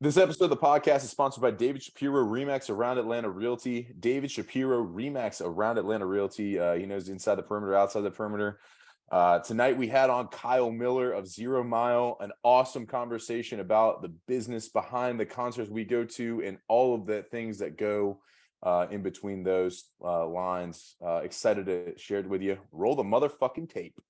This episode of the podcast is sponsored by David Shapiro, Remax Around Atlanta Realty. David Shapiro, Remax Around Atlanta Realty. He knows inside the perimeter, outside the perimeter. Tonight we had on Kyle Miller of 0 Mile, an awesome conversation about the business behind the concerts we go to and all of the things that go in between those lines. Excited to share it with you. Roll the motherfucking tape.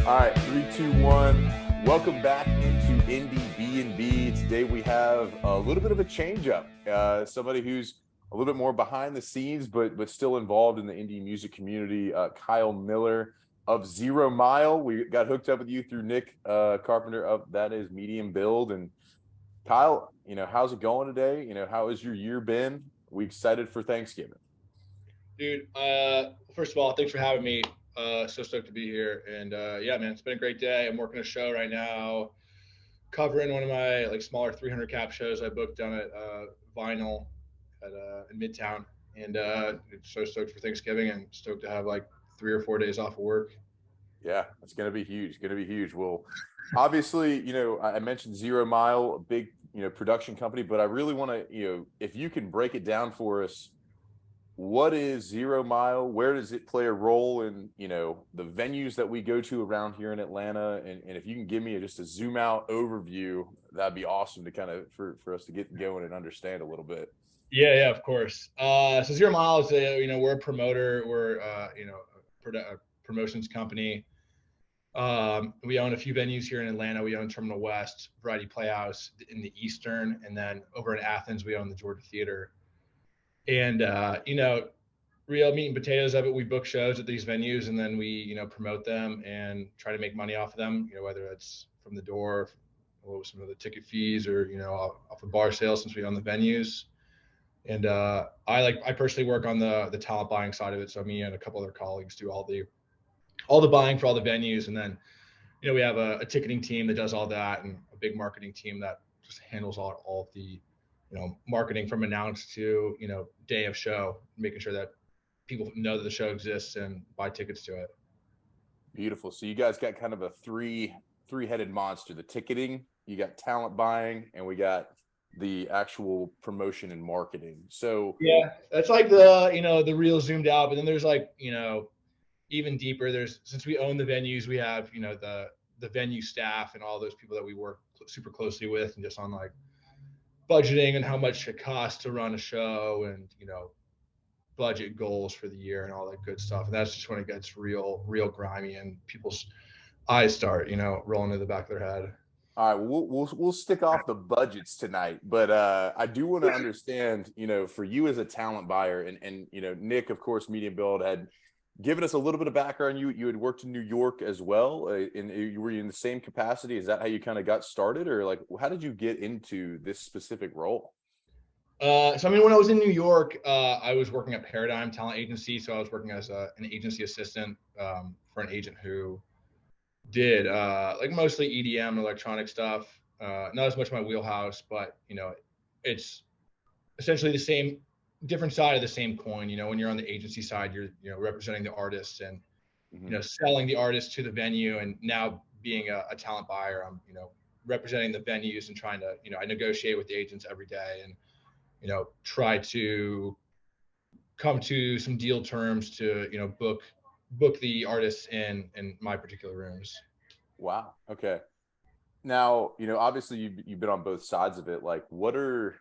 All right, 3, 2, 1. Welcome back into Indiebnb. Today we have a little bit of a change up. Somebody who's a little bit more behind the scenes, but still involved in the indie music community. Kyle Miller of 0 Mile. We got hooked up with you through Nick Carpenter of That Is Medium Build. And Kyle, how's it going today? How has your year been? We excited for Thanksgiving. Dude, first of all, thanks for having me. So stoked to be here. And yeah, man, it's been a great day. I'm working a show right now, covering one of my smaller 300 cap shows I booked down at Vinyl in Midtown. And so stoked for Thanksgiving and stoked to have 3 or 4 days off of work. Yeah, it's going to be huge. Well, obviously, I mentioned 0 Mile, a big, production company, but I really want to, if you can break it down for us, what is 0 Mile? Where does it play a role in, the venues that we go to around here in Atlanta? And if you can give me just a zoom out overview, that'd be awesome to kind of for us to get going and understand a little bit. Yeah, of course. So 0 Mile is we're a promoter. We're a promotions company. We own a few venues here in Atlanta. We own Terminal West, Variety Playhouse in the Eastern, and then over in Athens, we own the Georgia Theater. And real meat and potatoes of it, we book shows at these venues and then we promote them and try to make money off of them, whether it's from the door or some of the ticket fees or off of bar sales, since we own the venues. And I personally work on the talent buying side of it, so me and a couple other colleagues do all the buying for all the venues. And then we have a ticketing team that does all that, and a big marketing team that just handles all of the marketing from announce to, day of show, making sure that people know that the show exists and buy tickets to it. Beautiful. So you guys got kind of a three-headed monster, the ticketing, you got talent buying, and we got the actual promotion and marketing. So yeah, that's like the real zoomed out, but then there's even deeper. Since we own the venues, we have, the venue staff and all those people that we work super closely with, and just on budgeting and how much it costs to run a show, and budget goals for the year and all that good stuff. And that's just when it gets real grimy and people's eyes start rolling to the back of their head. All right, we'll stick off the budgets tonight, but I do want to understand, for you as a talent buyer, and Nick, of course, Medium Build had given us a little bit of background. You had worked in New York as well, and you were in the same capacity. Is that how you kind of got started, or how did you get into this specific role? So when I was in New York, I was working at Paradigm Talent Agency. So I was working as an agency assistant for an agent who did mostly EDM and electronic stuff. Not as much my wheelhouse, but it's essentially the same, different side of the same coin. When you're on the agency side, you're representing the artists and selling the artists to the venue. And now being a talent buyer, I'm representing the venues and trying to I negotiate with the agents every day and try to come to some deal terms to book the artists in my particular rooms. Wow. Okay. Now, obviously you've been on both sides of it. What are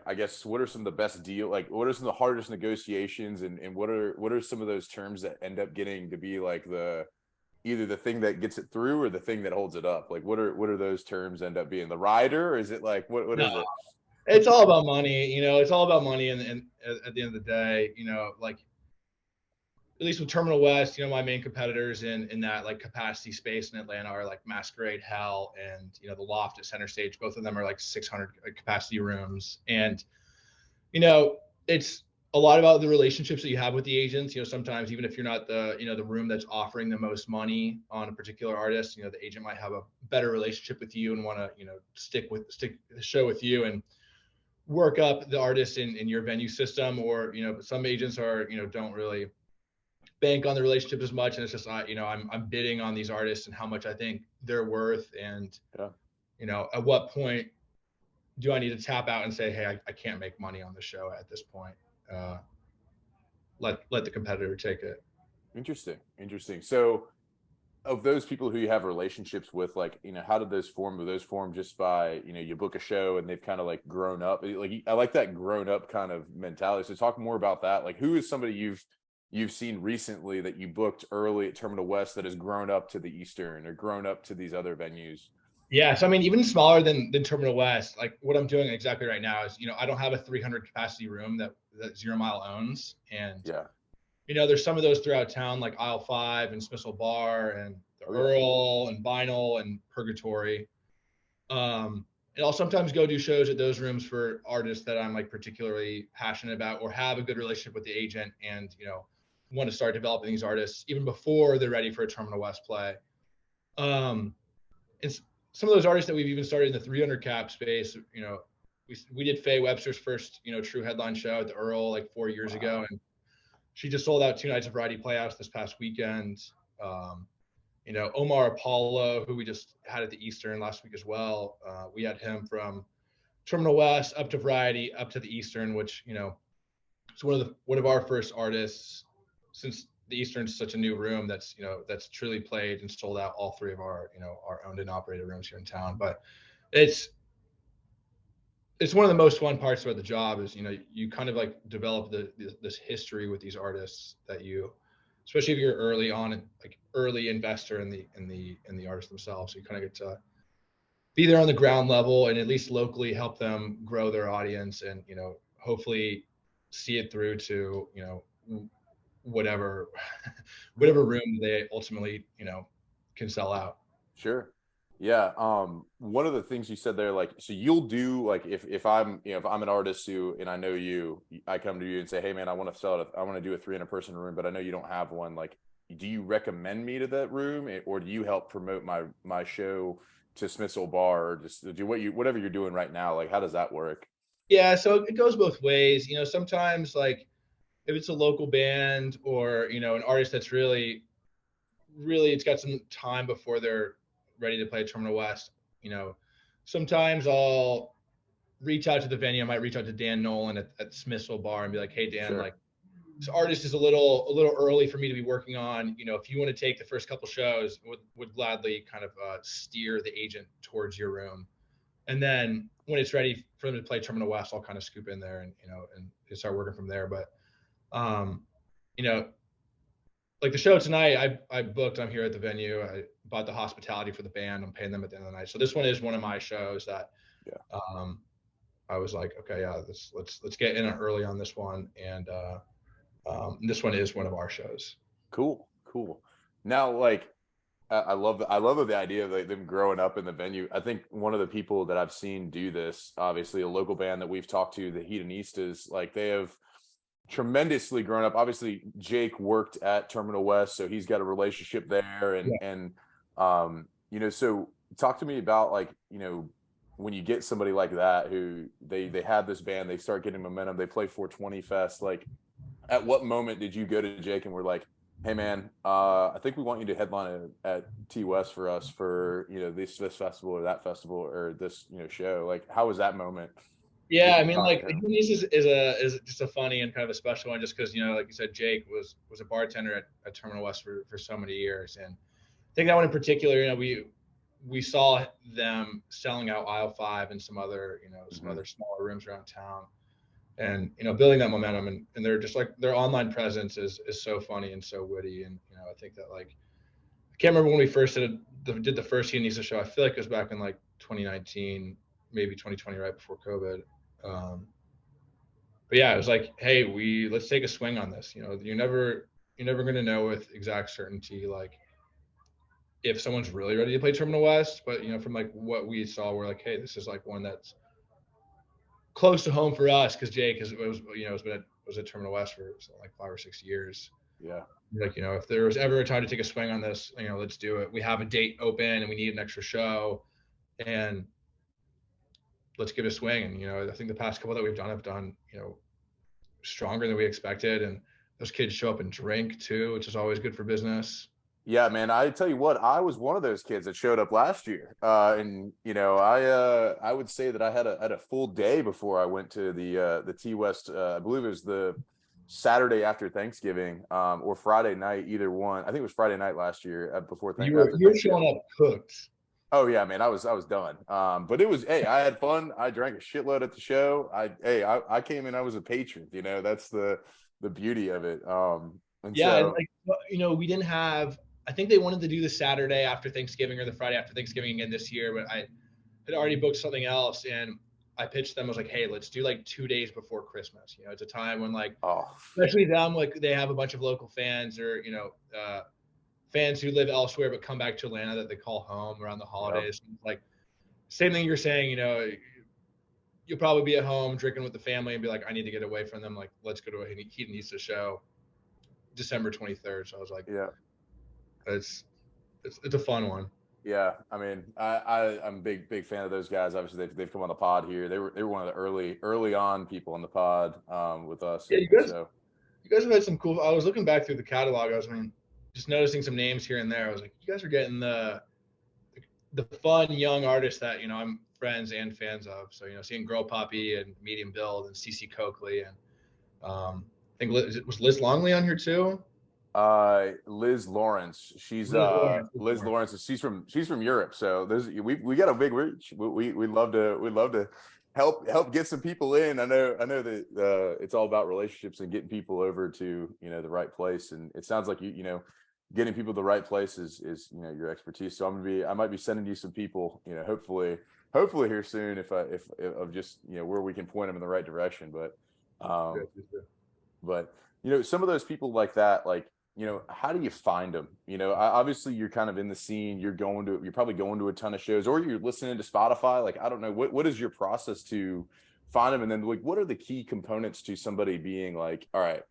I guess, what are some of the best deal? What are some of the hardest negotiations, and what are some of those terms that end up getting to be either the thing that gets it through or the thing that holds it up? What are those terms end up being? The rider, or is it what No, is it? it's all about money. It's all about money. And at the end of the day, at least with Terminal West, my main competitors in that capacity space in Atlanta are Masquerade, Hell, and the Loft at Center Stage. Both of them are 600 capacity rooms, and it's a lot about the relationships that you have with the agents. Sometimes even if you're not the room that's offering the most money on a particular artist, the agent might have a better relationship with you and want to stick the show with you. And work up the artist in your venue system, or some agents are don't really bank on the relationship as much, and it's just I'm bidding on these artists and how much I think they're worth, and Yeah. at what point do I need to tap out and say, hey, I can't make money on the show at this point. uh, let the competitor take it. Interesting. So of those people who you have relationships with, like, how did those form? Were those formed just by, you book a show and they've kind of like grown up? Like, I like that grown up kind of mentality. So talk more about that. Like, who is somebody you've seen recently that you booked early at Terminal West that has grown up to the Eastern or grown up to these other venues? Yeah, so I mean, even smaller than Terminal West, like what I'm doing exactly right now is, I don't have a 300 capacity room that Zero Mile owns, and Yeah. there's some of those throughout town, like Aisle 5 and Smithsville Bar and the Oh yeah. Earl and Vinyl and Purgatory. And I'll sometimes go do shows at those rooms for artists that I'm like particularly passionate about, or have a good relationship with the agent, and want to start developing these artists even before they're ready for a Terminal West play. Um, and some of those artists that we've even started in the 300 cap space, we did Faye Webster's first true headline show at the Earl like 4 years Wow. ago, and she just sold out 2 nights of Variety Playhouse this past weekend. Omar Apollo, who we just had at the Eastern last week as well. We had him from Terminal West up to Variety, up to the Eastern, which it's one of our first artists, since the Eastern's such a new room, that's truly played and sold out all three of our our owned and operated rooms here in town. But it's one of the most fun parts about the job is you kind of like develop this history with these artists that especially if you're early on and like early investor in the artists themselves, so you kind of get to be there on the ground level and at least locally help them grow their audience, and hopefully see it through to whatever whatever room they ultimately can sell out. Sure. Yeah. One of the things you said there, like, so you'll do, like, if I'm, if I'm an artist who, and I know you, I come to you and say, hey man, I want to sell it. I want to do a 300 person room, but I know you don't have one. Like, do you recommend me to that room, or do you help promote my show to Smithsville Bar, or just do whatever you're doing right now? Like, how does that work? Yeah, so it goes both ways. Sometimes like if it's a local band, or an artist that's really it's got some time before they're ready to play Terminal West, sometimes I'll reach out to the venue. I might reach out to Dan Nolan at Smithsville Bar and be like, hey Dan, Sure. like this artist is a little early for me to be working on. If you want to take the first couple shows, would gladly kind of steer the agent towards your room. And then when it's ready for them to play Terminal West, I'll kind of scoop in there and and start working from there. But um, you know, like the show tonight, I booked. I'm here at the venue. I bought the hospitality for the band. I'm paying them at the end of the night. So this one is one of my shows that Yeah. I was like, okay, yeah, let's get in early on this one, and this one is one of our shows. Cool. Now, like, I love the idea of like them growing up in the venue. I think one of the people that I've seen do this, obviously a local band that we've talked to, the Hedonistas, like they have tremendously grown up. Obviously, Jake worked at Terminal West, so he's got a relationship there, Yeah. and so talk to me about, like, when you get somebody like that who they have this band, they start getting momentum, they play 420 Fest. Like, at what moment did you go to Jake and we're like, hey man, I think we want you to headline at T West for us for this festival or that festival or this show? Like, how was that moment? Yeah, I Getting mean, talked like to him. is just a funny and kind of a special one, just because like you said, Jake was a bartender at Terminal West for so many years, and I think that one in particular, we saw them selling out Aisle 5 and some other some Mhm. other smaller rooms around town, and building that momentum, and they're just like their online presence is so funny and so witty, and I think that like I can't remember when we first did the first Unisa show. I feel like it was back in like 2019, maybe 2020, right before COVID. Um, but yeah, it was like, hey, let's take a swing on this. You're never going to know with exact certainty like if someone's really ready to play Terminal West, but from like what we saw, we're like, hey, this is like one that's close to home for us, because Jake was at Terminal West for like 5 or 6 years. Yeah. Like, if there was ever a time to take a swing on this, let's do it. We have a date open and we need an extra show. And let's give it a swing. And, I think the past couple that we've done have done, stronger than we expected. And those kids show up and drink too, which is always good for business. Yeah, man. I tell you what, I was one of those kids that showed up last year, and I would say that I had a full day before I went to the T West. I believe it was the Saturday after Thanksgiving, or Friday night, either one. I think it was Friday night last year, after You were Thanksgiving. showing up cooked. Oh yeah, man, I was done. But it was, hey, I had fun. I drank a shitload at the show. I came in. I was a patron. That's the beauty of it. And Yeah, and so like we didn't have. I think they wanted to do the Saturday after Thanksgiving or the Friday after Thanksgiving again this year, but I had already booked something else, and I pitched them. I was like, hey, let's do like 2 days before Christmas. It's a time when like, oh especially them, like they have a bunch of local fans or fans who live elsewhere but come back to Atlanta that they call home around the yep. holidays. Like same thing you're saying. You'll probably be at home drinking with the family and be like, I need to get away from them. Like, let's go to a Hedonistas show, December 23rd. So I was like, Yeah. it's a fun one. Yeah, I mean, I'm a big fan of those guys. Obviously, they've come on the pod here. They were one of the early on people on the pod, with us, Yeah, and so you guys have had some cool. I was looking back through the catalog. Just noticing some names here and there. I was like, you guys are getting the fun young artists that I'm friends and fans of. So seeing Girl Poppy and Medium Build and CC Coakley and I think was Liz Longley on here too. Liz Lawrence, Liz Lawrence. Lawrence. She's from Europe, so we got a big reach. We'd love to help get some people in. I know that it's all about relationships and getting people over to the right place, and it sounds like getting people to the right place is your expertise. So I might be sending you some people, hopefully here soon, if of just where we can point them in the right direction. But some of those people like that, like how do you find them? Obviously you're kind of in the scene. You're probably going to a ton of shows, or you're listening to Spotify. Like, I don't know, what is your process to find them, and then like what are the key components to somebody being like, all right,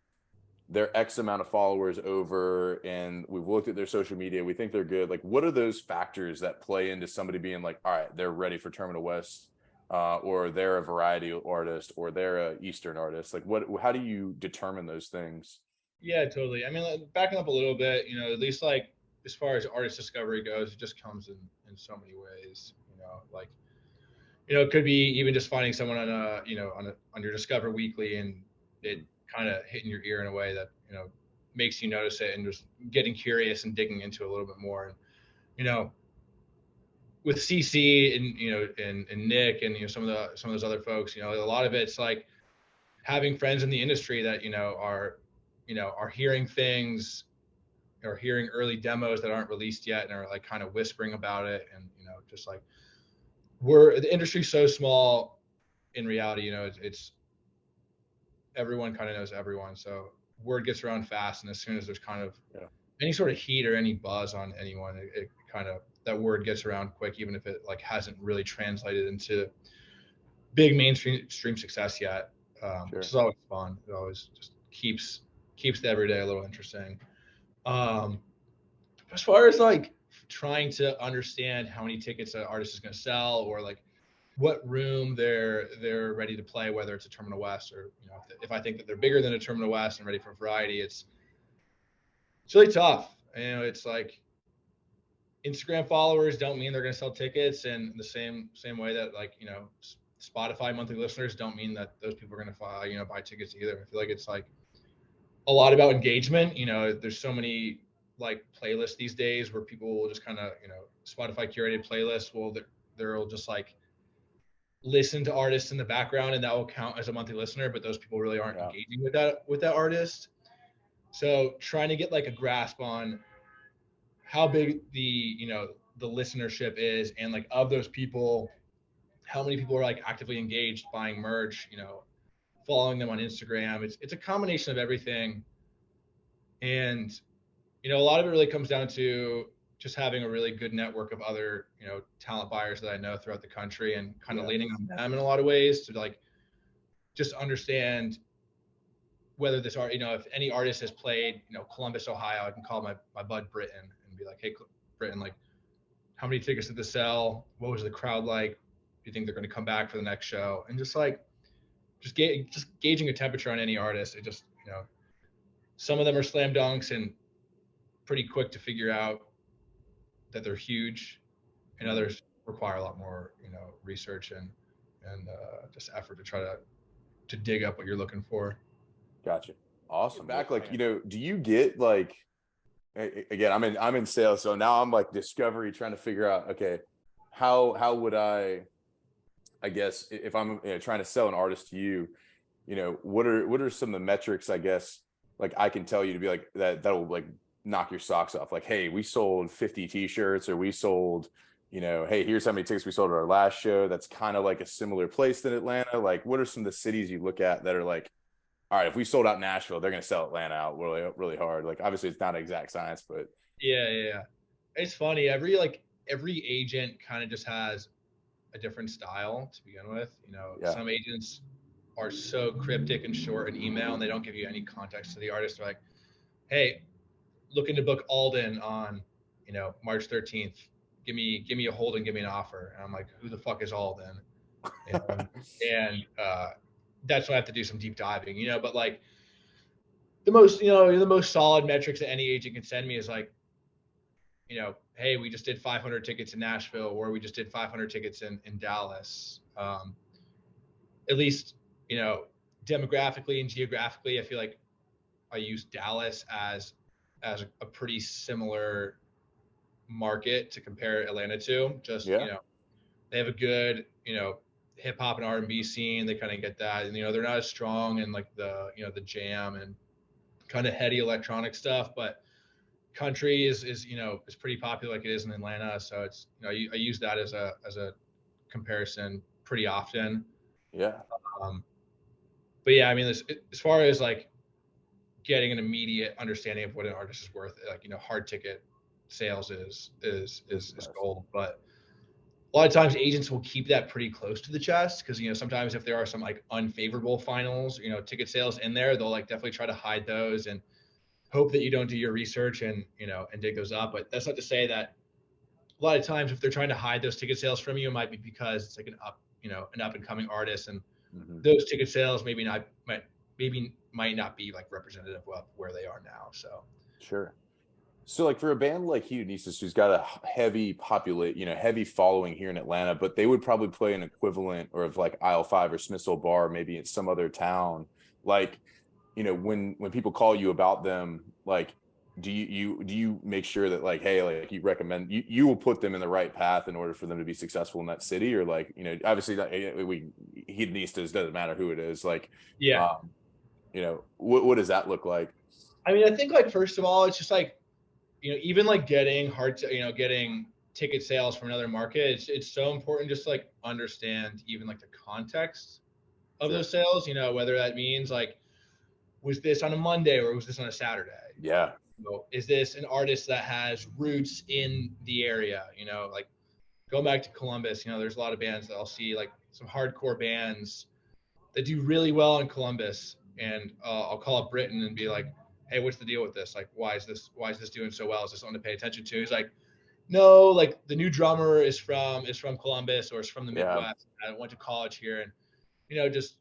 they're X amount of followers over, and we've looked at their social media, we think they're good. Like, what are those factors that play into somebody being like, all right, they're ready for Terminal West, or they're a variety artist, or they're a Eastern artist? Like, how do you determine those things? Yeah, totally. I mean, like, backing up a little bit, at least like as far as artist discovery goes, it just comes in so many ways. Like it could be even just finding someone on your Discover Weekly and it kind of hitting your ear in a way that makes you notice it and just getting curious and digging into it a little bit more. And with CC and Nick and some of those other folks, a lot of it's like having friends in the industry that are hearing things or hearing early demos that aren't released yet and are like kind of whispering about it. And just like the industry's so small in reality. It's everyone kind of knows everyone, so word gets around fast, and as soon as there's kind of any sort of heat or any buzz on anyone, it kind of, that word gets around quick, even if it like hasn't really translated into big mainstream success yet. Which is always fun. It always just keeps the everyday a little interesting. As far as like trying to understand how many tickets an artist is going to sell, or like what room they're ready to play, whether it's a Terminal West or if I think that they're bigger than a Terminal West and ready for variety, it's really tough. It's like Instagram followers don't mean they're going to sell tickets, and the same way that like Spotify monthly listeners don't mean that those people are going to buy tickets either. I feel like it's like a lot about engagement. There's so many like playlists these days where people will just kind of Spotify curated playlists. Well, they'll just like listen to artists in the background, and that will count as a monthly listener, but those people really aren't engaging with that artist. So trying to get like a grasp on how big the listenership is, and like of those people, how many people are like actively engaged, buying merch, following them on Instagram. It's a combination of everything. And a lot of it really comes down to just having a really good network of other talent buyers that I know throughout the country, and kind of leaning on them in a lot of ways to like just understand whether this art, if any artist has played Columbus, Ohio, I can call my bud Britton and be like, hey Britton, like how many tickets did this sell, what was the crowd like, you think they're going to come back for the next show? And just gauging a temperature on any artist. It just, some of them are slam dunks and pretty quick to figure out that they're huge, and others require a lot more, research and just effort to try to dig up what you're looking for. Gotcha. Awesome. Back, like, do you get like, again, I'm in sales, so now I'm like discovery, trying to figure out, okay, how would I guess if I'm trying to sell an artist to you, what are some of the metrics, I guess, like I can tell you to be like that'll like knock your socks off, like, hey, we sold 50 t-shirts, or we sold, hey, here's how many tickets we sold at our last show. That's kind of like a similar place than Atlanta. Like, what are some of the cities you look at that are like, all right, if we sold out Nashville, they're going to sell Atlanta out really, really hard. Like, obviously it's not exact science, but yeah. It's funny. Every agent kind of just has a different style to begin with. Some agents are so cryptic and short in email, and they don't give you any context to the artist. They're like, hey, looking to book Alden on, March 13th. Give me a hold and give me an offer. And I'm like, who the fuck is Alden? And that's why I have to do some deep diving, but like the most solid metrics that any agent can send me is like, hey, we just did 500 tickets in Nashville, or we just did 500 tickets in Dallas. At least, demographically and geographically, I feel like I use Dallas as a pretty similar market to compare Atlanta to. Just, they have a good, hip hop and R&B scene. They kind of get that, and they're not as strong in like the the jam and kind of heady electronic stuff, but country is pretty popular like it is in Atlanta. So it's, I use that as a comparison pretty often. Yeah. But yeah, I mean, as far as like getting an immediate understanding of what an artist is worth, like, hard ticket sales is gold. But a lot of times agents will keep that pretty close to the chest, because sometimes if there are some like unfavorable finals, ticket sales in there, they'll like definitely try to hide those and hope that you don't do your research and dig those up. But that's not to say that a lot of times if they're trying to hide those ticket sales from you, it might be because it's like an up and coming artist, and those ticket sales might not be like representative of where they are now. So sure. So like for a band like Hedonistas, who's got a heavy heavy following here in Atlanta, but they would probably play an equivalent or of like Aisle 5 or Smithsville Bar, maybe in some other town. Like, when people call you about them, like, do you make sure that like, hey, like you recommend, you will put them in the right path in order for them to be successful in that city? Or like, obviously Hedonistas, doesn't matter who it is. Like, yeah, what does that look like? I mean, I think like, first of all, it's just like, even like getting ticket sales from another market, it's so important just to like understand even like the context of those sales, whether that means like, was this on a Monday or was this on a Saturday? Yeah. Is this an artist that has roots in the area? Like going back to Columbus, there's a lot of bands that I'll see, like some hardcore bands that do really well in Columbus, and I'll call up Britain and be like, hey, what's the deal with this? Like, why is this doing so well? Is this something to pay attention to? He's like, no, like the new drummer is from Columbus, or is from the Midwest. I went to college here, and just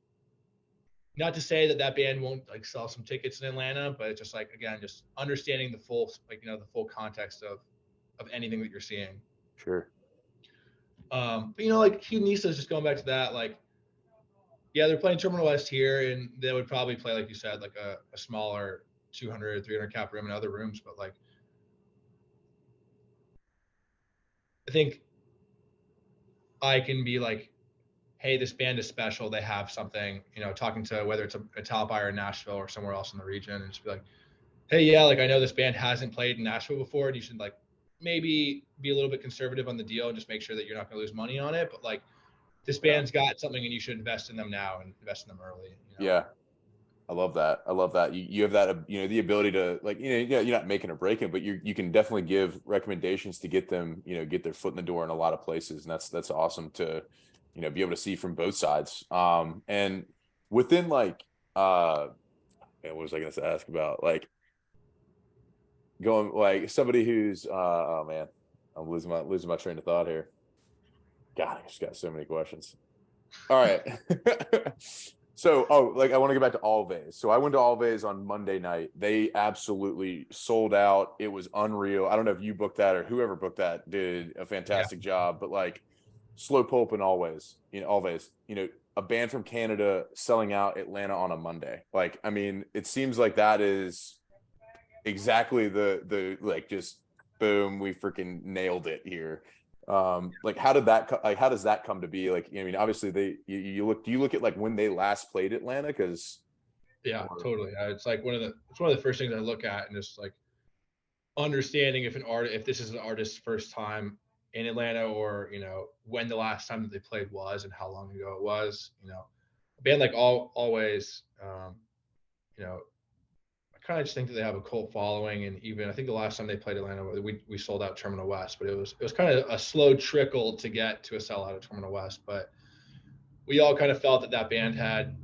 not to say that band won't like sell some tickets in Atlanta, but it's just like, again, just understanding the full, like, the full context of anything that you're seeing. Sure. But like Hedonistas, just going back to that, like, yeah, they're playing Terminal West here, and they would probably play, like you said, like a smaller 200, 300 cap room in other rooms. But like, I think I can be like, hey, this band is special. They have something, talking to whether it's a top buyer in Nashville or somewhere else in the region, and just be like, hey, yeah, like I know this band hasn't played in Nashville before, and you should like maybe be a little bit conservative on the deal and just make sure that you're not going to lose money on it. But like, this band's got something, and you should invest in them now and invest in them early. Yeah. I love that. You have that, the ability to, like, you're not making or breaking, but you can definitely give recommendations to get them, get their foot in the door in a lot of places. And that's awesome to, be able to see from both sides. And within like, what was I going to ask about? Like going, like somebody who's, oh man, I'm losing my train of thought here. God, I just got so many questions. All right. So, like I want to go back to Always. So I went to Always on Monday night. They absolutely sold out. It was unreal. I don't know if you booked that or whoever booked that did a Yeah. fantastic job, but like Slow Pulp and Always, a band from Canada selling out Atlanta on a Monday. Like, I mean, it seems like that is exactly the like just boom, we freaking nailed it here. Like how does that come to be? Like, I mean, obviously do you look at like when they last played Atlanta? Because Yeah, totally. It's like it's one of the first things I look at, and just like understanding if this is an artist's first time in Atlanta, or when the last time that they played was and how long ago it was. A band like Always, you know, I kind of just think that they have a cult following, and even I think the last time they played Atlanta, we sold out Terminal West, but it was kind of a slow trickle to get to a sellout at Terminal West. But we all kind of felt that that band had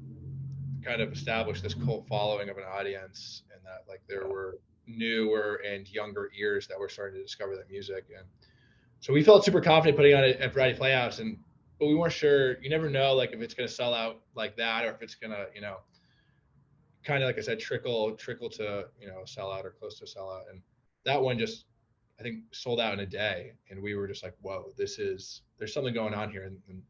kind of established this cult following of an audience, and that like there were newer and younger ears that were starting to discover that music. And so we felt super confident putting on it at Variety Playhouse, but we weren't sure. You never know, like if it's going to sell out like that, or if it's going to, kind of like I said, trickle to sell out or close to sell out. And that one just, I think, sold out in a day, and we were just like, whoa, there's something going on here. And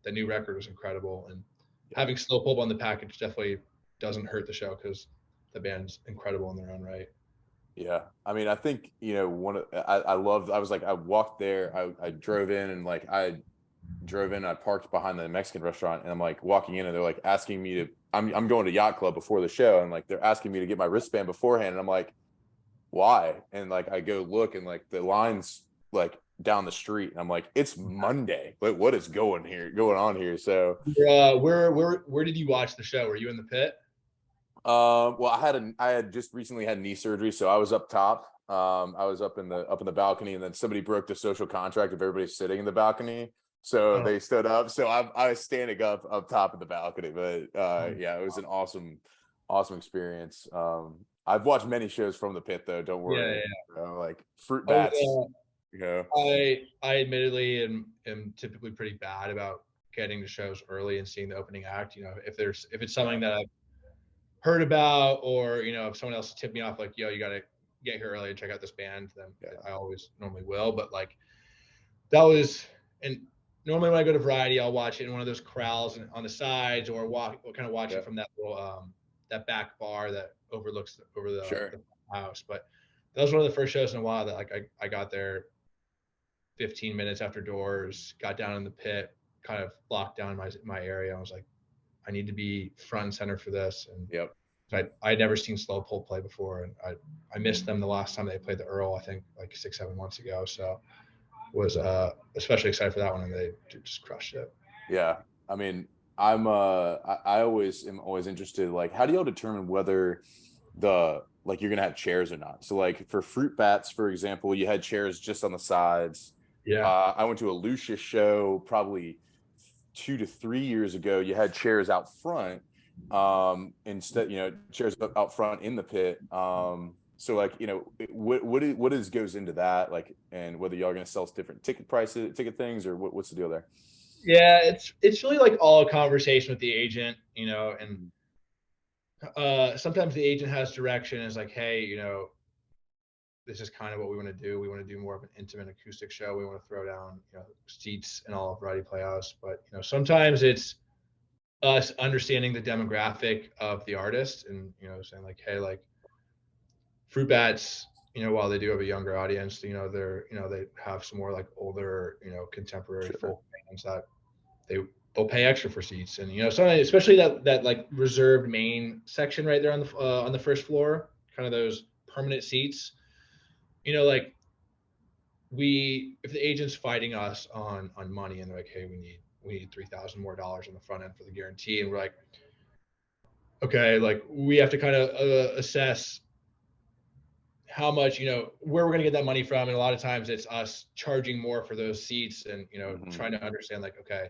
the new record was incredible, and yeah, having Slow Pulp on the package definitely doesn't hurt the show, because the band's incredible in their own right. yeah. I mean, I think I loved. I was like, I walked there. I drove in and like I drove in. I parked behind the Mexican restaurant, and I'm like walking in, and they're like asking me to. I'm going to Yacht Club before the show, and like they're asking me to get my wristband beforehand, and I'm like, why? And like I go look, and like the line's like down the street, and I'm like, it's Monday. Like, what is going on here? So, Where did you watch the show? Were you in the pit? well, I had just recently had knee surgery, so I was up top. I was up in the balcony, and then somebody broke the social contract of everybody sitting in the balcony, so Oh, they stood up. So I was standing up top of the balcony, but yeah, it was an awesome experience. I've watched many shows from the pit though. Don't yeah, worry, yeah. like Fruit I was, Bats, you know. I admittedly am typically pretty bad about getting to shows early and seeing the opening act. If it's Yeah, something that I've heard about, or if someone else tipped me off, like, yo, you got to get here early and check out this band, then yeah, I always normally will. But like that was, and normally when I go to Variety, I'll watch it in one of those corrals on the sides, or kind of watch yeah, it from that little that back bar that overlooks over sure, the house. But that was one of the first shows in a while that like I got there 15 minutes after doors, got down in the pit, kind of locked down my area. I was like, I need to be front and center for this. And yep. I'd never seen Slow Pull play before, and I missed them the last time they played the Earl, I think like 6-7 months ago. So was especially excited for that one, and they just crushed it. Yeah. I mean, I always am always interested, like, how do y'all determine whether you're gonna have chairs or not? So like for Fruit Bats, for example, you had chairs just on the sides. Yeah. I went to a Lucius show probably 2 to 3 years ago. You had chairs out front. Instead, chairs out front in the pit. So like, what goes into that, like, and whether y'all are gonna sell different ticket things, or what's the deal there? Yeah, it's really like all a conversation with the agent, and Mhm. sometimes the agent has direction, is like, hey, this is kind of what we want to do. We want to do more of an intimate acoustic show. We want to throw down, seats and all of Variety Playhouse. But sometimes it's us understanding the demographic of the artist, and saying like, hey, like Fruit Bats, while they do have a younger audience, they have some more like older, contemporary Sure. folk fans that they they'll pay extra for seats. And sometimes, especially that like reserved main section right there on the first floor, kind of those permanent seats. Like if the agent's fighting us on money, and they're like, hey, we need $3,000 more on the front end for the guarantee, and we're like, okay, like we have to kind of assess how much, where we're going to get that money from. And a lot of times it's us charging more for those seats, and Hmm. trying to understand, like, okay,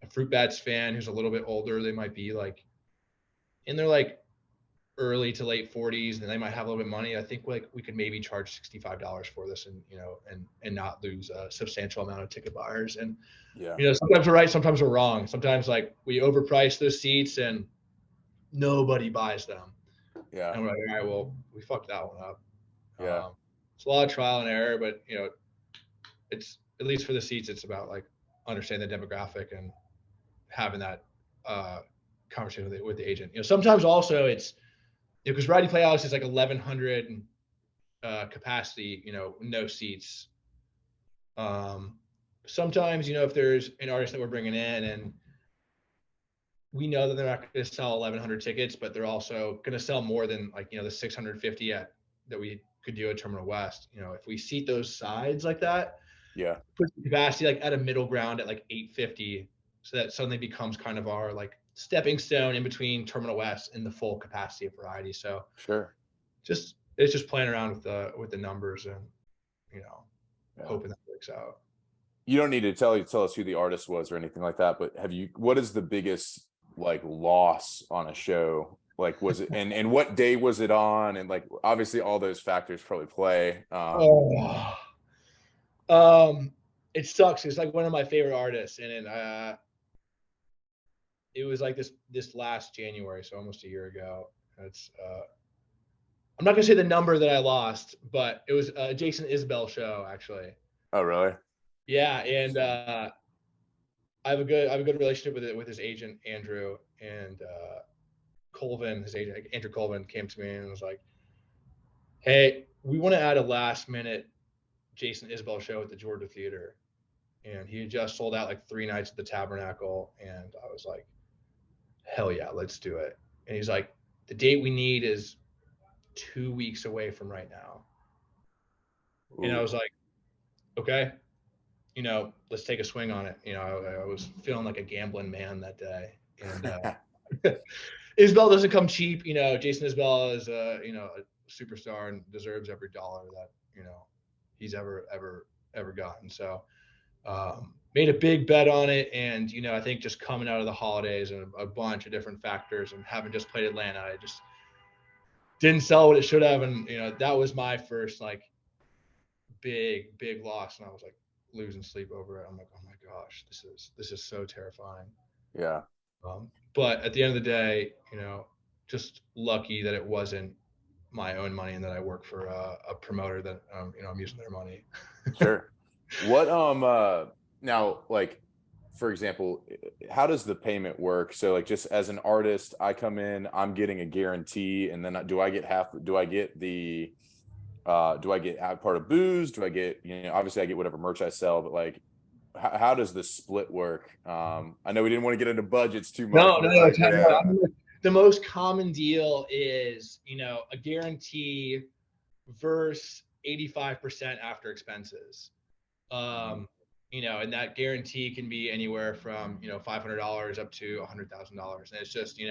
a Fruit Bats fan who's a little bit older, they might be like in their like early to late 40s, and they might have a little bit of money. I think like we could maybe charge $65 for this, and and not lose a substantial amount of ticket buyers. And Yeah. sometimes we're right, sometimes we're wrong. Sometimes like we overprice those seats and nobody buys them, Yeah. and we're like, all right, well, we fucked that one up. Yeah. It's a lot of trial and error, but it's, at least for the seats, it's about like understanding the demographic and having that conversation with the agent. Sometimes also it's because Variety Playhouse is like 1,100 capacity, no seats. Sometimes, if there's an artist that we're bringing in and we know that they're not going to sell 1,100 tickets, but they're also going to sell more than like, the 650 that we could do at Terminal West. If we seat those sides like that, Yeah. put the capacity like at a middle ground at like 850, so that suddenly becomes kind of our like stepping stone in between Terminal West and the full capacity of Variety. So Sure. it's just playing around with the numbers and hoping that works out. You don't need to tell us who the artist was or anything like that, but what is the biggest like loss on a show? Like, was it, and what day was it on? And like, obviously all those factors probably play. It sucks. It's like one of my favorite artists, and it was like this last January, so almost a year ago. It's I'm not gonna say the number that I lost, but it was a Jason Isbell show, actually. Oh, really? Yeah, and I have a good relationship with his agent Andrew, and Colvin, his agent Andrew Colvin, came to me and was like, "Hey, we want to add a last minute Jason Isbell show at the Georgia Theater," and he had just sold out like 3 nights at the Tabernacle, and I was like, "Hell yeah, let's do it!" And he's like, "The date we need is 2 weeks away from right now," and I was like, "Okay, let's take a swing on it." I was feeling like a gambling man that day, and Isbell doesn't come cheap. Jason Isbell is a superstar and deserves every dollar that he's ever gotten. So made a big bet on it, and I think just coming out of the holidays and a bunch of different factors, and having just played Atlanta, I just didn't sell what it should have, and that was my first like big loss, and I was like losing sleep over it. I'm like, oh my gosh, this is so terrifying. Yeah. But at the end of the day, just lucky that it wasn't my own money and that I work for a promoter that I'm using their money. Sure. What now, like, for example, how does the payment work? So like, just as an artist, I come in, I'm getting a guarantee, and then do I get part of booze? Do I get, obviously I get whatever merch I sell, but like, how does this split work? I know we didn't want to get into budgets too much. No. Like, yeah. The most common deal is, a guarantee versus 85% after expenses. And that guarantee can be anywhere from, $500 up to $100,000. And it's just,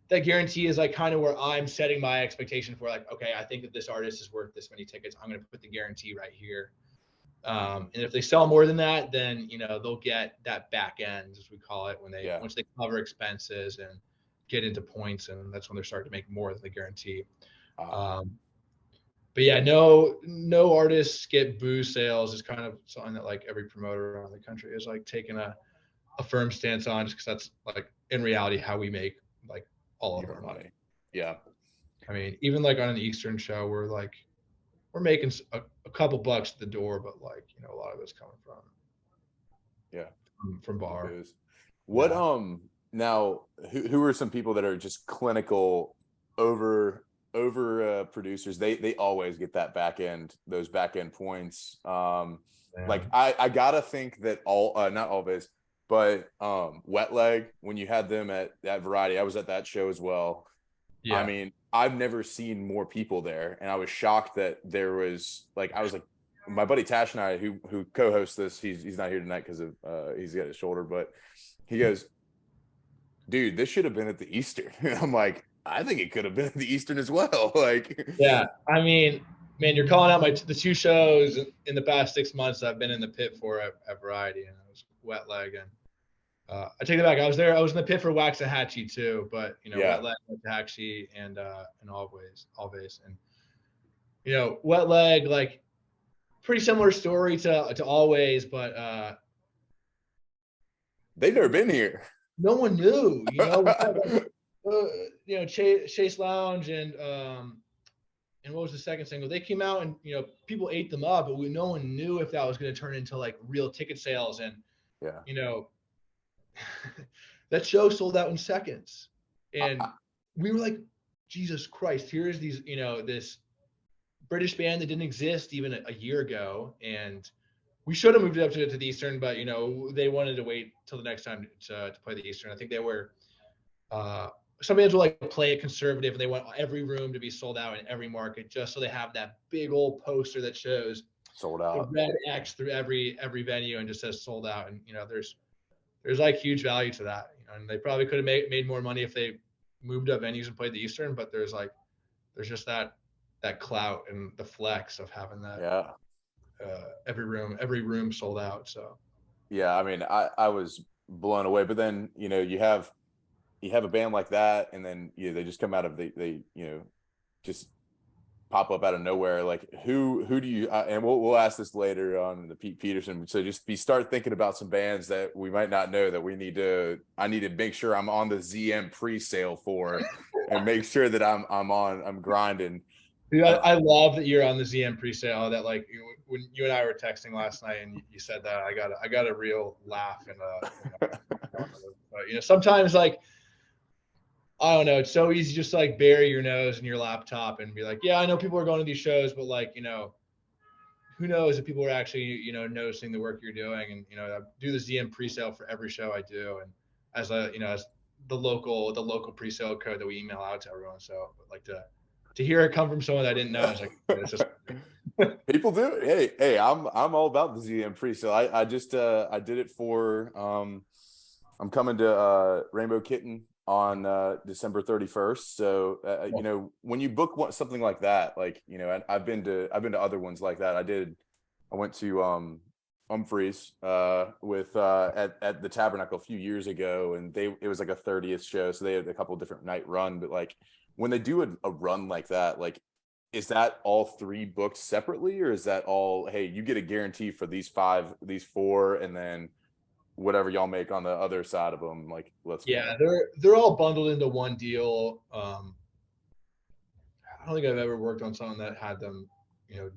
that guarantee is like kind of where I'm setting my expectation for like, okay, I think that this artist is worth this many tickets. I'm going to put the guarantee right here. And if they sell more than that, then, they'll get that back end, as we call it, once they cover expenses and get into points. And that's when they're starting to make more than the guarantee. But yeah, no artists get booze sales is kind of something that like every promoter around the country is like taking a firm stance on, just because that's like in reality how we make like all of our money. Yeah. I mean, even like on an Eastern show, we're making a couple bucks at the door, but like, a lot of it's coming from bar. What, now who are some people that are just clinical over producers? They always get those back end points. Like I gotta think that not always, but Wet Leg, when you had them at Variety, I was at that show as well. Yeah. I mean, I've never seen more people there, and I was shocked that there was like, I was like, my buddy Tash and I, who co-hosts this, he's not here tonight because of he's got his shoulder, but he goes, dude, this should have been at the Eastern. And I'm like, I think it could have been at the Eastern as well. Like, yeah, I mean, man, you're calling out the 2 shows in the past 6 months I've been in the pit for at Variety, and it was Wet Leg and I take it back. I was there. I was in the pit for Waxahachie too, but Yeah. Wet Leg, Waxahachie, and always, and Wet Leg, like pretty similar story to always, but They've never been here. no one knew. Chase Lounge and what was the second single? They came out and people ate them up, but no one knew if that was going to turn into like real ticket sales. And Yeah. That show sold out in seconds, and we were like, Jesus Christ, here's these this British band that didn't exist even a year ago, and we should have moved it up to the Eastern, but they wanted to wait till the next time to play the Eastern. I think they were some bands will like play it conservative, and they want every room to be sold out in every market, just so they have that big old poster that shows sold out, the red X through every venue and just says sold out. And there's like huge value to that, and they probably could have made more money if they moved up venues and played the Eastern, but there's just that clout and the flex of having that every room sold out. So yeah, I mean, I was blown away. But then you have a band like that, and then they just come out of they just pop up out of nowhere. Like who do you and we'll ask this later on the Pete Peterson. So just start thinking about some bands that we might not know that I need to make sure I'm on the ZM pre-sale for, and make sure that I'm grinding. Dude, I love that you're on the ZM pre-sale. That like when you and I were texting last night and you said that, I got a real laugh and sometimes like I don't know, it's so easy just to like bury your nose in your laptop and be like, yeah, I know people are going to these shows, but like who knows if people are actually noticing the work you're doing. And I do the ZM pre-sale for every show I do, and as as the local pre-sale code that we email out to everyone. So like to hear it come from someone that I didn't know, it's like it's just people do. Hey, I'm all about the ZM pre-sale. I just I did it for I'm coming to Rainbow Kitten on December 31st. So when you book something like that, like I've been to other ones like that. I went to Humphreys with at the Tabernacle a few years ago, and it was like a 30th show, so they had a couple of different night run. But like when they do a run like that, like is that all 3 booked separately, or is that all, hey, you get a guarantee for these 4, and then whatever y'all make on the other side of them, like let's go. They're all bundled into one deal. I don't think I've ever worked on something that had them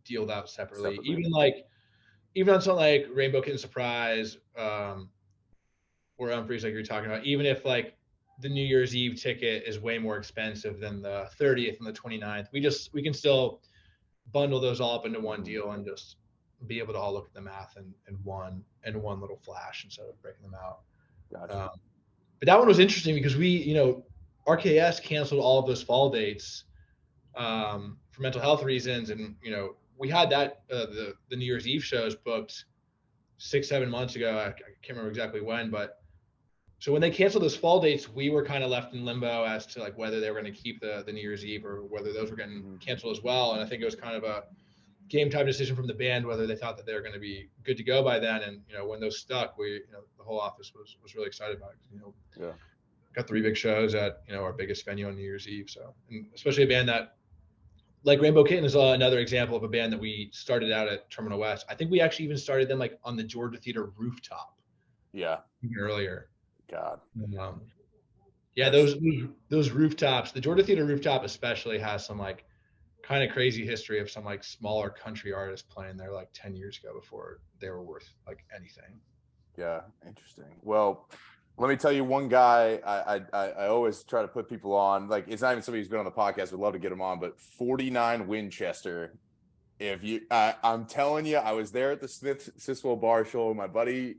dealed out separately. Even on something like Rainbow Kitten Surprise or Humphreys, like you're talking about, even if like the New Year's Eve ticket is way more expensive than the 30th and the 29th, we can still bundle those all up into one deal and just be able to all look at the math in one little flash instead of breaking them out. Gotcha. But that one was interesting because RKS canceled all of those fall dates for mental health reasons, and we had that the New Year's Eve shows booked 6-7 months ago. I can't remember exactly when, but so when they canceled those fall dates, we were kind of left in limbo as to like whether they were going to keep the New Year's Eve or whether those were getting canceled as well. And I think it was kind of a game time decision from the band whether they thought that they were going to be good to go by then. And when those stuck, we the whole office was really excited about it. Got 3 big shows at our biggest venue on New Year's Eve. So, and especially a band that like Rainbow Kitten is another example of a band that we started out at Terminal West. I think we actually even started them like on the Georgia Theater rooftop. Yeah. Even earlier. God. Yeah, those rooftops, the Georgia Theater rooftop especially has some like kind of crazy history of some like smaller country artists playing there like 10 years ago before they were worth like anything. Yeah, interesting. Well, let me tell you one guy I always try to put people on. Like, it's not even somebody who's been on the podcast. Would love to get him on, but 49 Winchester. I'm telling you, I was there at the Smith Siswell Bar Show. My buddy,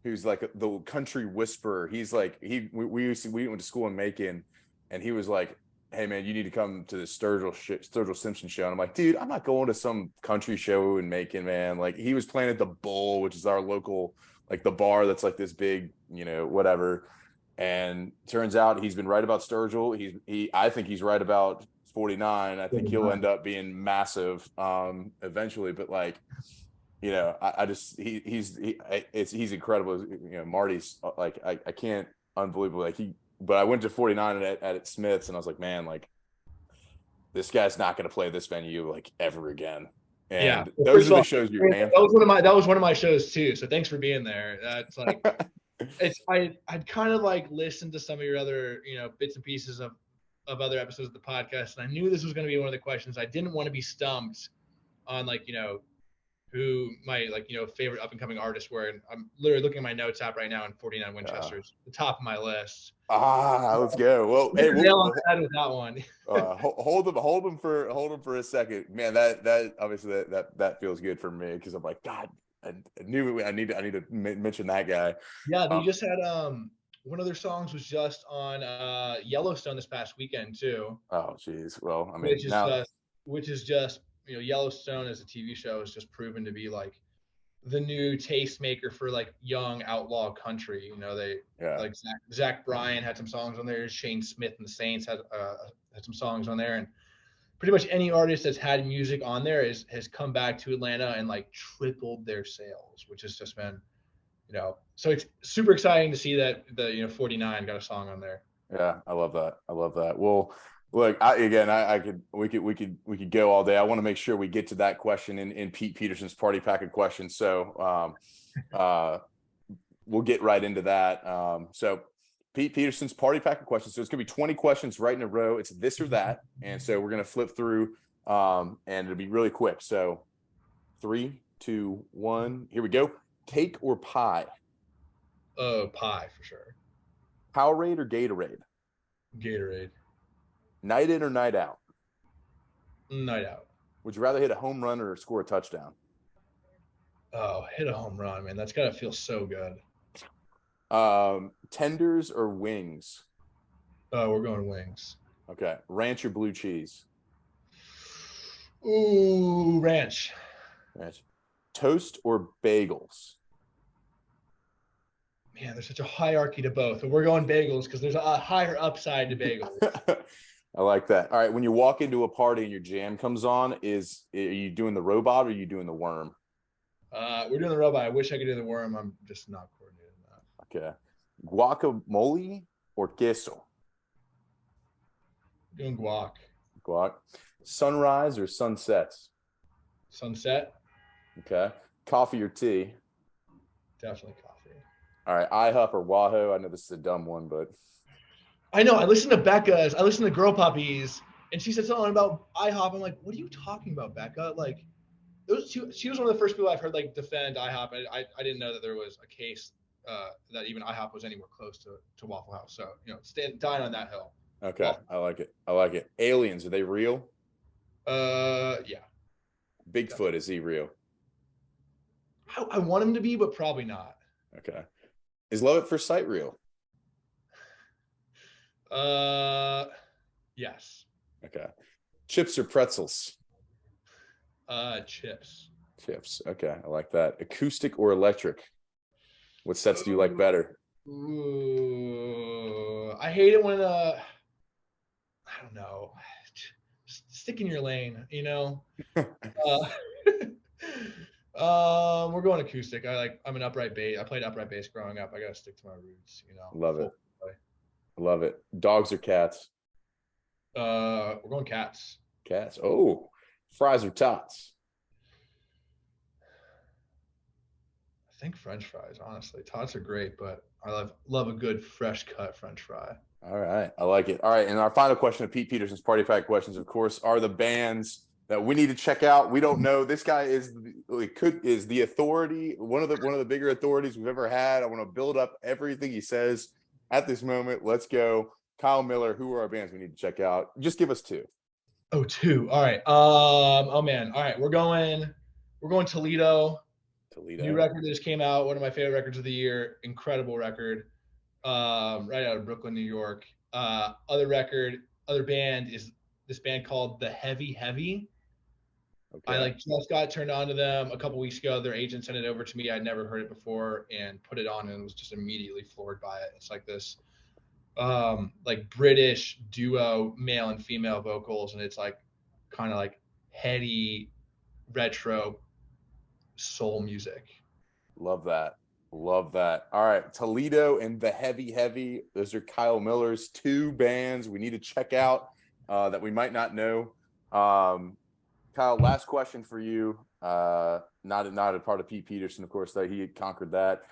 who's like the country whisperer, he's like we went to school in Macon, and he was like, hey man, you need to come to the Sturgill Simpson show. And I'm like, dude, I'm not going to some country show in Macon, man. Like, he was playing at the Bull, which is our local, like the bar that's like this big, whatever. And turns out he's been right about Sturgill. I think he's right about 49. I think he'll end up being massive eventually. But like, I just he's incredible. Marty's like I can't unbelievable but I went to 49 at Smith's and I was like, man, like this guy's not going to play this venue like ever again. Yeah. And Well, those first are of the all, shows you're that was one of my shows too. So thanks for being there. That's like I'd kind of like listened to some of your other, bits and pieces of other episodes of the podcast. And I knew this was going to be one of the questions. I didn't want to be stumped on like, who my favorite up and coming artists were. And I'm literally looking at my notes app right now, and 49 Winchester's the top of my list. Let's go. Well, hey, nail on the head with that one. hold them for a second, man. That obviously that feels good for me because I'm like, God, I knew I need to mention that guy. Yeah, they just had one of their songs was just on Yellowstone this past weekend too. Oh, geez. Well, I mean, which is just Yellowstone as a TV show is just proven to be like the new tastemaker for like young outlaw country. Like Zach Bryan had some songs on there. Shane Smith and the Saints had some songs on there, and pretty much any artist that's had music on there has come back to Atlanta and like tripled their sales, which has just been, so it's super exciting to see that the 49 got a song on there. Yeah, I love that. Well, look, we could go all day. I want to make sure we get to that question in Pete Peterson's party pack of questions. So we'll get right into that. So Pete Peterson's party pack of questions. So it's gonna be 20 questions right in a row. It's this or that. And so we're gonna flip through and it'll be really quick. So 3, 2, 1, here we go. Cake or pie? Oh, pie for sure. Powerade or Gatorade? Gatorade. Night in or night out? Night out. Would you rather hit a home run or score a touchdown? Oh, hit a home run, man. That's got to feel so good. Tenders or wings? Oh, we're going wings. Okay. Ranch or blue cheese? Ooh, ranch. Toast or bagels? Man, there's such a hierarchy to both. But we're going bagels because there's a higher upside to bagels. I like that. All right. When you walk into a party and your jam comes on, are you doing the robot or are you doing the worm? We're doing the robot. I wish I could do the worm. I'm just not coordinated in that. Okay. Guacamole or queso? Doing Guac. Sunrise or sunsets? Sunset. Okay. Coffee or tea? Definitely coffee. All right. IHOP or Wahoo? I know this is a dumb one, but I know. I listened to Becca's. I listened to Girl Puppies, and she said something about IHOP. I'm like, what are you talking about, Becca? Like, she was one of the first people I've heard like defend IHOP. I didn't know that there was a case that even IHOP was anywhere close to Waffle House. So dying on that hill. okay. I like it. Aliens, are they real? Yeah. Bigfoot, is he real? I want him to be, but probably not. Okay. Is love at first sight real? Yes. Okay. Chips or pretzels? Chips. Okay. I like that. Acoustic or electric? What sets do you like better? Ooh, I hate it when I don't know. Stick in your lane, we're going acoustic. I'm an upright bass. I played upright bass growing up. I gotta stick to my roots, Love it. Love it. Dogs or cats? We're going cats. Cats. Oh, fries or tots? I think French fries, honestly. Tots are great, but I love a good fresh cut French fry. All right. I like it. All right. And our final question of Pete Peterson's party pack questions, of course, are the bands that we need to check out. We don't know. This guy is the authority, one of the bigger authorities we've ever had. I want to build up everything he says at this moment. Let's go. Kyle Miller, who are our bands we need to check out? Just give us 2. Oh, 2. All right. Oh man. All right. We're going Toledo. New record that just came out. One of my favorite records of the year. Incredible record. Right out of Brooklyn, New York. Other band is this band called The Heavy Heavy. Okay. I just got turned on to them a couple weeks ago. Their agent sent it over to me. I'd never heard it before and put it on and was just immediately floored by it. It's like this British duo, male and female vocals, and it's like kind of like heady retro soul music. Love that. Love that. All right. Toledo and the Heavy. Those are Kyle Miller's two bands we need to check out that we might not know. Kyle, last question for you. Not a part of Pete Peterson, of course, that he had conquered that.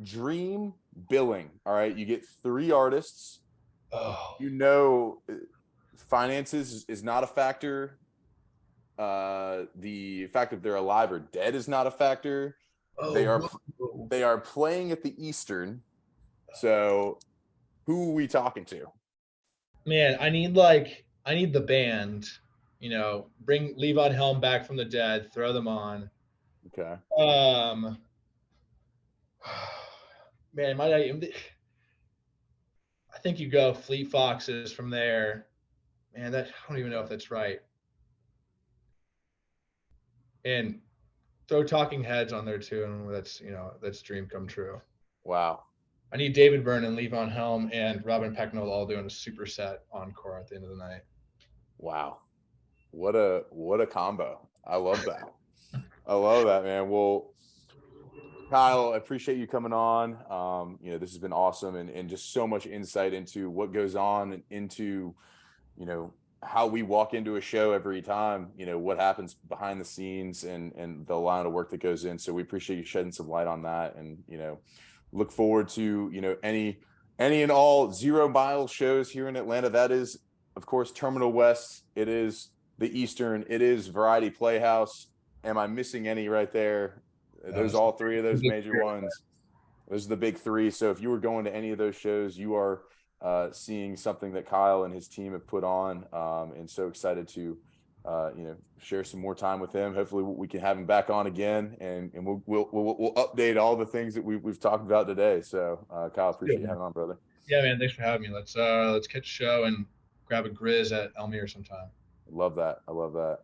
Dream billing. All right. You get 3 artists. Oh, You know, finances is not a factor. The fact that they're alive or dead is not a factor. They are playing at the Eastern. So who are we talking to? man, I need the band, bring Levon Helm back from the dead, throw them on. Okay. Man, I think you go Fleet Foxes from there. Man, I don't even know if that's right. And throw Talking Heads on there too, and that's dream come true. Wow. I need David Byrne and Levon Helm and Robin Pecknold all doing a superset encore at the end of the night. Wow. What a combo. I love that. I love that, man. Well, Kyle, I appreciate you coming on. This has been awesome and just so much insight into what goes on and into, how we walk into a show every time, what happens behind the scenes and the line of work that goes in. So we appreciate you shedding some light on that and, look forward to, any and all 0 Mile shows here in Atlanta. That is, of course, Terminal West. It is the Eastern. It is Variety Playhouse. Am I missing any right there? Those all 3 of those major ones. Those are the big 3. So if you were going to any of those shows, you are seeing something that Kyle and his team have put on, and so excited to share some more time with him. Hopefully we can have him back on again, and we'll update all the things that we've talked about today. So Kyle, appreciate you having on, brother. Yeah, man, thanks for having me. Let's catch a show and grab a Grizz at Elmere sometime. Love that. I love that.